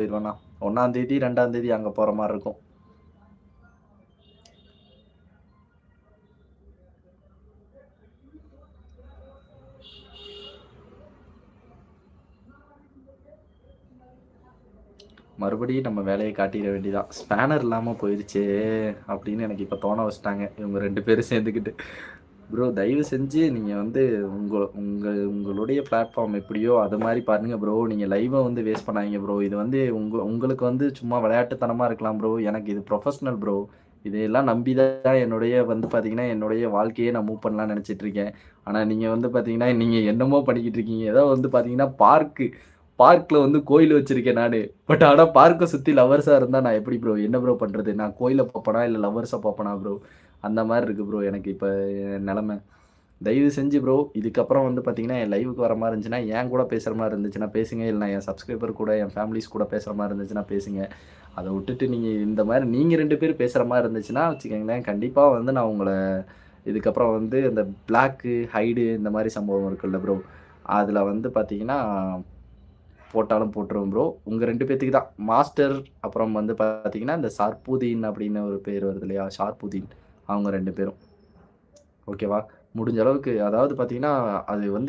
போயிருவேண்ணா. 1ஆம் தேதி, 2ஆம் தேதி அங்க போற மாரி இருக்கும். மறுபடியும் நம்ம வேலைய காட்டிற வேண்டியதான். ஸ்பேனர் இல்லாம போயிருச்சே! அப்படின்னு எனக்கு இப்ப தோண வச்சுட்டாங்க. இவங்க 2 பேரும் சேர்ந்துக்கிட்டு. ப்ரோ தயவு செஞ்சு நீங்க வந்து உங்க உங்க உங்களுடைய பிளாட்ஃபார்ம் எப்படியோ அது மாரி பண்ணுங்க ப்ரோ. நீங்க லைவ்வ வந்து வேஸ்ட் பண்ணாதீங்க ப்ரோ. இது வந்து உங்களுக்கு வந்து சும்மா விளையாட்டுத்தனமா இருக்கலாம் ப்ரோ. எனக்கு இது ப்ரொஃபஷனல் ப்ரோ. இதையெல்லாம் நம்பி தான் என்னுடைய வந்து பார்த்தீங்கன்னா, என்னுடைய வாழ்க்கையே நான் மூவ் பண்ணலாம்னு நெனச்சுட்டு இருக்கேன். ஆனா நீங்க வந்து பார்த்தீங்கன்னா, நீங்க என்னமோ பண்ணிக்கிட்டு இருக்கீங்க. ஏதோ வந்து பார்த்தீங்கன்னா, பார்க்ல வந்து கோயில் வச்சிருக்கேன் நானு. ஆனா பார்க்க சுத்தி லவ்வர்ஸா இருந்தா நான் எப்படி ப்ரோ? என்ன ப்ரோ பண்றது? நான் கோயில பாப்பனா? இல்ல லவ்வர்ஸ பாப்பனா ப்ரோ? அந்த மாரி இருக்கு ப்ரோ எனக்கு இப்ப நெலைம. தயவு செஞ்சு ப்ரோ, இதுக்கப்புறம் வந்து பார்த்தீங்கன்னா, என் லைவ்க்கு வர மாரி இருந்துச்சுன்னா, என் கூட பேசுற மாரி இருந்துச்சுன்னா பேசுங்க. இல்ல என் சப்ஸ்கிரைபர் கூட, என் ஃபேமிலிஸ் கூட பேசுற மாரி இருந்துச்சுன்னா பேசுங்க. அத விட்டுட்டு நீங்க இந்த மாரி நீங்க 2 பேரும் பேசுற மாரி இருந்துச்சுன்னா வச்சுக்கங்களேன், கண்டிப்பா வந்து நான் உங்கள இதுக்கப்புறம் வந்து இந்த பிளாக்கு, ஹைடு இந்த மாரி சம்பவம் இருக்குல்ல ப்ரோ, அதுல வந்து பார்த்தீங்கன்னா, போட்டாலும் போட்டுருவேன் ப்ரோ. உங்க 2 பேத்துக்கு தான். மாஸ்டர் அப்புறம் வந்து பார்த்தீங்கன்னா, இந்த சர்புதீன் அப்படின்னு ஒரு பேர் வருது இல்லையா? ஷார்புதீன் அவங்க 2 பேரும். ஓகேவா? முடிஞ்ச அளவுக்கு அதாவது பார்த்தீங்கன்னா, அது வந்து